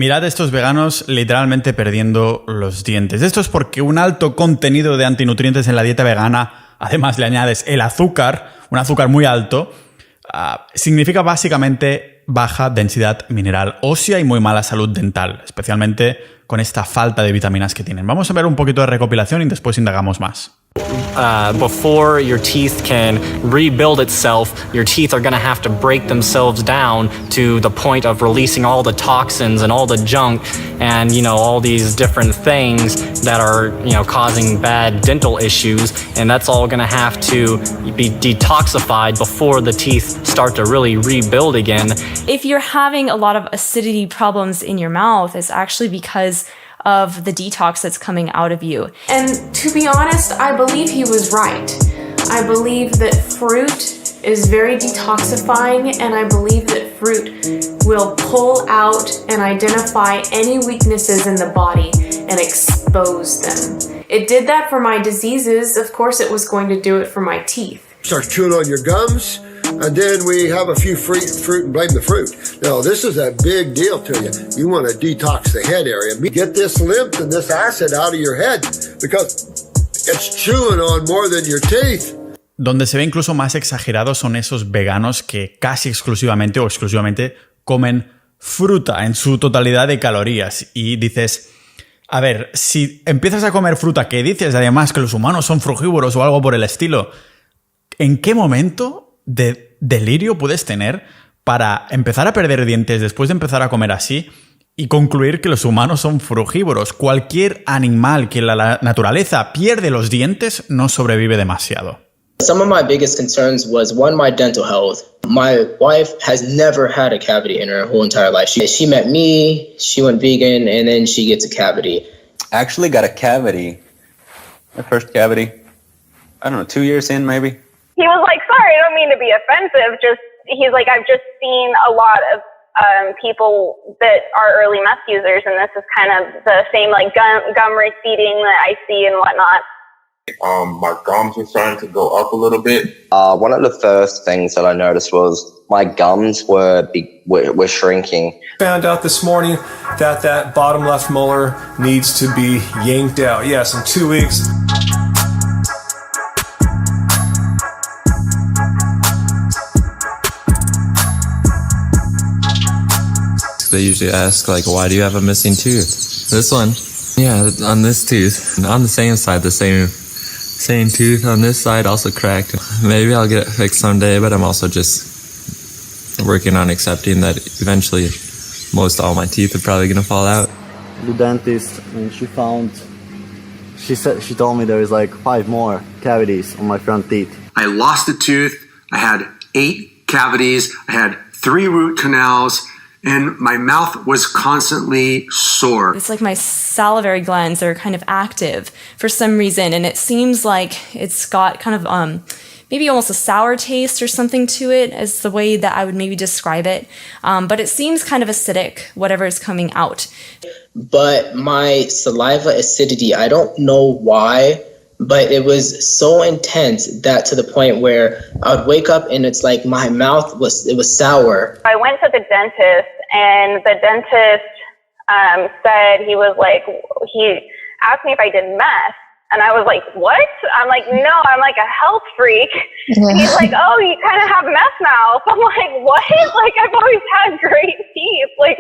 Mirad estos veganos literalmente perdiendo los dientes. Esto es porque un alto contenido de antinutrientes en la dieta vegana, además le añades el azúcar, un azúcar muy alto, significa básicamente baja densidad mineral ósea y muy mala salud dental, especialmente con esta falta de vitaminas que tienen. Vamos a ver un poquito de recopilación y después indagamos más. Before your teeth can rebuild itself, your teeth are going to have to break themselves down to the point of releasing all the toxins and all the junk and, all these different things that are, causing bad dental issues. And that's all going to have to be detoxified before the teeth start to really rebuild again. If you're having a lot of acidity problems in your mouth, it's actually because of the detox that's coming out of you. And to be honest, I believe he was right. I believe that fruit is very detoxifying, and I believe that fruit will pull out and identify any weaknesses in the body and expose them. It did that for my diseases. Of course, it was going to do it for my teeth. Start chewing on your gums, and then we have a few fruit and blame the fruit. Now, this is a big deal to you. You want to detox the head area. Get this lymph and this acid out of your head because it's chewing on more than your teeth. Donde se ve incluso más exagerado son esos veganos que casi exclusivamente o exclusivamente comen fruta en su totalidad de calorías. Y dices, a ver, si empiezas a comer fruta que dices además que los humanos son frugívoros o algo por el estilo, ¿en qué momento de delirio puedes tener para empezar a perder dientes después de empezar a comer así y concluir que los humanos son frugívoros? Cualquier animal que en la naturaleza pierde los dientes no sobrevive demasiado. Some of my biggest concerns was, one, my dental health. My wife has never had a cavity in her whole entire life. She met me, she went vegan, and then she gets a cavity. I actually got a cavity. My first cavity. I don't know, 2 years in maybe. He was like, sorry, I don't mean to be offensive. He's like, I've just seen a lot of people that are early meth users, and this is kind of the same like gum receding that I see and whatnot. My gums were starting to go up a little bit. One of the first things that I noticed was my gums were shrinking. Found out this morning that bottom left molar needs to be yanked out. Yes, in 2 weeks. They usually ask, like, why do you have a missing tooth? This one. Yeah, on this tooth. And on the same side, the same tooth on this side also cracked. Maybe I'll get it fixed someday, but I'm also just working on accepting that eventually most all my teeth are probably going to fall out. The dentist, and she told me there was like 5 more cavities on my front teeth. I lost a tooth. I had 8 cavities. I had 3 root canals. And my mouth was constantly sore. It's like my salivary glands are kind of active for some reason, and it seems like it's got kind of maybe almost a sour taste or something to it, is the way that I would maybe describe it. But it seems kind of acidic, whatever is coming out. But my saliva acidity, I don't know why, but it was so intense that to the point where I would wake up and it's like my mouth was sour. I went to the dentist, and the dentist said, he asked me if I did meth. And I was like, what? I'm like, no, I'm like a health freak. And he's like, oh, you kind of have meth mouth. I'm like, what? Like, I've always had great teeth. Like,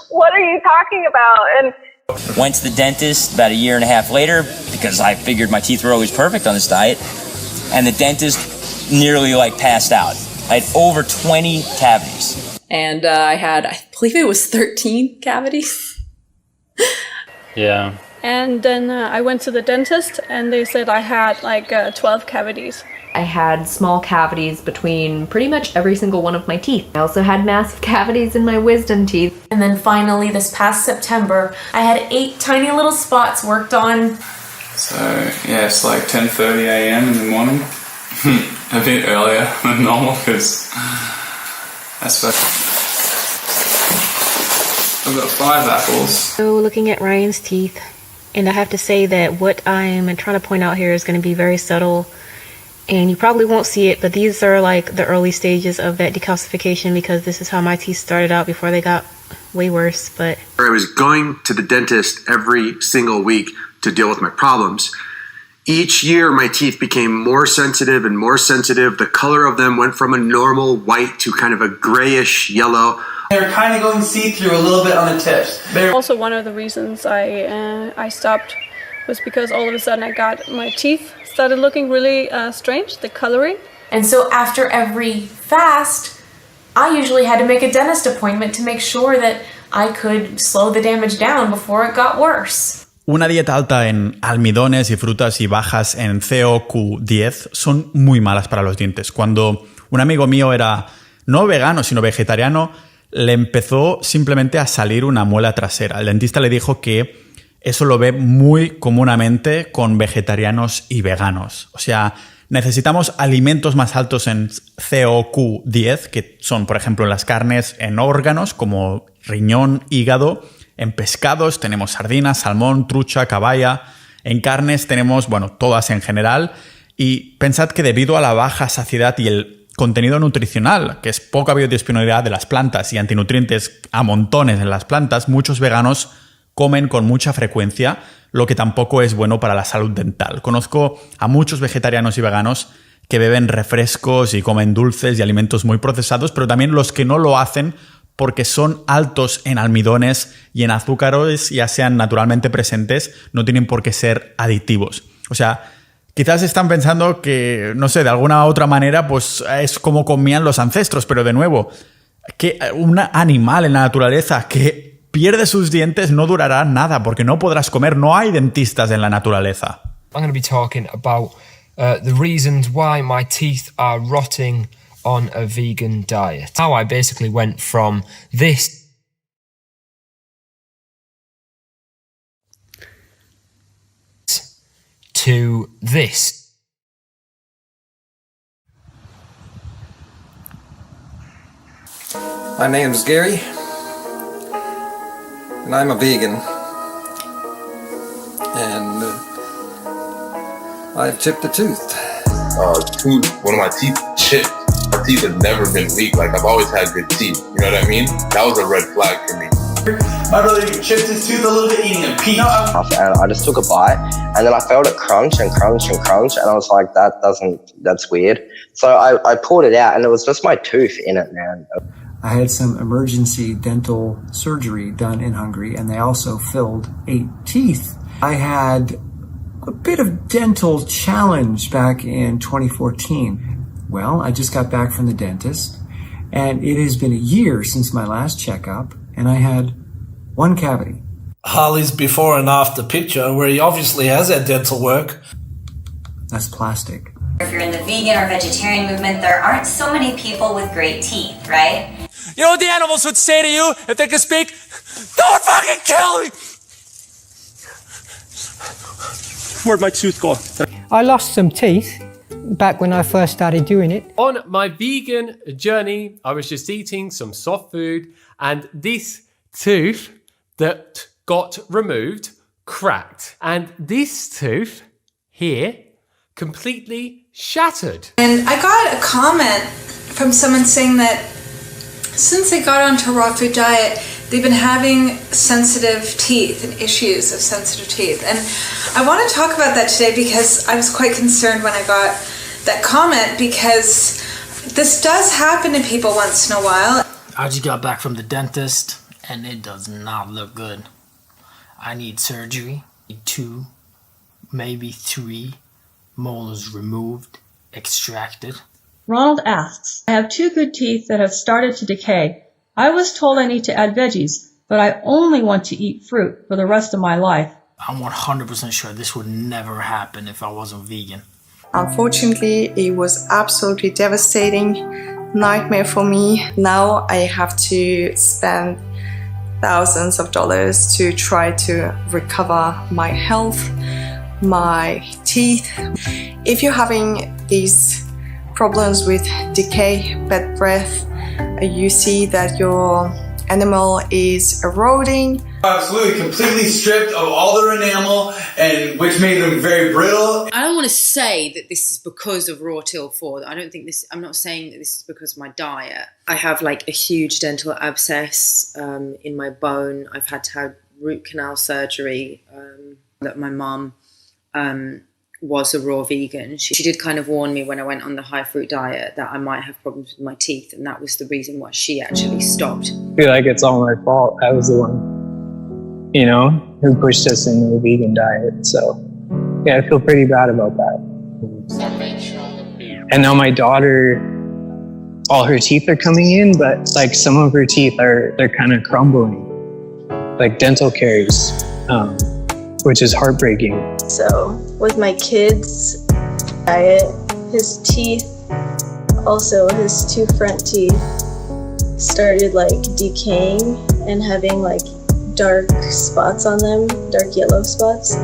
what are you talking about? And went to the dentist about 1.5 years later because I figured my teeth were always perfect on this diet. And the dentist nearly passed out. I had over 20 cavities. And I believe it was 13 cavities. Yeah. And then I went to the dentist, and they said I had 12 cavities. I had small cavities between pretty much every single one of my teeth. I also had massive cavities in my wisdom teeth. And then finally, this past September, I had 8 tiny little spots worked on. So, yeah, it's like 10:30 a.m. in the morning. A bit earlier than normal, because that's what I've got 5 apples. So, looking at Ryan's teeth, and I have to say that what I'm trying to point out here is going to be very subtle, and you probably won't see it, but these are like the early stages of that decalcification, because this is how my teeth started out before they got way worse, but... I was going to the dentist every single week to deal with my problems. Each year, my teeth became more sensitive and more sensitive. The color of them went from a normal white to kind of a grayish yellow. They're kind of going see-through a little bit on the tips. Also, one of the reasons I stopped was because all of a sudden my teeth started looking really strange, the coloring. And so after every fast, I usually had to make a dentist appointment to make sure that I could slow the damage down before it got worse. Una dieta alta en almidones y frutas y bajas en COQ10 son muy malas para los dientes. Cuando un amigo mío era no vegano, sino vegetariano, le empezó simplemente a salir una muela trasera. El dentista le dijo que eso lo ve muy comúnmente con vegetarianos y veganos. O sea, necesitamos alimentos más altos en COQ10, que son, por ejemplo, en las carnes, en órganos como riñón, hígado. En pescados tenemos sardinas, salmón, trucha, caballa. En carnes tenemos, todas en general. Y pensad que debido a la baja saciedad y el contenido nutricional, que es poca biodisponibilidad de las plantas y antinutrientes a montones en las plantas, muchos veganos comen con mucha frecuencia, lo que tampoco es bueno para la salud dental. Conozco a muchos vegetarianos y veganos que beben refrescos y comen dulces y alimentos muy procesados, pero también los que no lo hacen porque son altos en almidones y en azúcares, ya sean naturalmente presentes, no tienen por qué ser aditivos. O sea, quizás están pensando que, no sé, de alguna otra manera, pues es como comían los ancestros, pero de nuevo, que un animal en la naturaleza que pierde sus dientes no durará nada porque no podrás comer, no hay dentistas en la naturaleza. I'm going to be talking about the reasons why my teeth are rotting on a vegan diet. How I basically went from this to this. My name's Gary, and I'm a vegan. And I've chipped a tooth. One of my teeth chipped. My teeth have never been weak. Like, I've always had good teeth. You know what I mean? That was a red flag for me. My brother chipped his tooth a little bit eating a peach. And I just took a bite, and then I felt it crunch and crunch and crunch, and I was like, that's weird. So I pulled it out, and it was just my tooth in it, man. I had some emergency dental surgery done in Hungary, and they also filled 8 teeth. I had a bit of dental challenge back in 2014. Well, I just got back from the dentist, and it has been a year since my last checkup, and I had 1 cavity. Harley's before and after picture, where he obviously has had dental work. That's plastic. If you're in the vegan or vegetarian movement, there aren't so many people with great teeth, right? You know what the animals would say to you if they could speak? Don't fucking kill me! Where'd my tooth go? I lost some teeth back when I first started doing it. On my vegan journey, I was just eating some soft food, and this tooth that got removed cracked. And this tooth here completely shattered. And I got a comment from someone saying that since they got onto a raw food diet, they've been having sensitive teeth and issues of sensitive teeth. And I want to talk about that today because I was quite concerned when I got that comment, because this does happen to people once in a while. I just got back from the dentist and it does not look good. I need surgery. 2, maybe 3 molars removed, extracted. Ronald asks, I have 2 good teeth that have started to decay. I was told I need to add veggies, but I only want to eat fruit for the rest of my life. I'm 100% sure this would never happen if I wasn't vegan. Unfortunately, it was absolutely devastating nightmare for me. Now I have to spend thousands of dollars to try to recover my health, my teeth. If you're having these problems with decay, bad breath, you see that your animal is eroding, Absolutely, completely stripped of all their enamel, and which made them very brittle. I don't want to say that this is because of raw till 4. I'm not saying that this is because of my diet. I have like a huge dental abscess in my bone. I've had to have root canal surgery. That my mum was a raw vegan. She did kind of warn me when I went on the high fruit diet that I might have problems with my teeth, and that was the reason why she actually stopped. I feel like it's all my fault. I was the one, you know, who pushed us into the vegan diet. So yeah, I feel pretty bad about that. And now my daughter, all her teeth are coming in, but like some of her teeth they're kind of crumbling, like dental caries, which is heartbreaking. So with my kids' diet, his teeth, also his 2 front teeth, started like decaying and having like dark spots on them, dark yellow spots.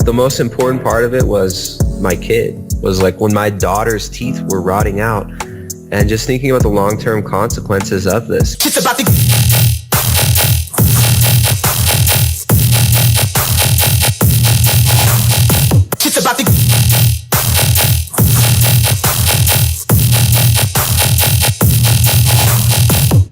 The most important part of it was my kid, was like when my daughter's teeth were rotting out, and just thinking about the long-term consequences of this. It's about to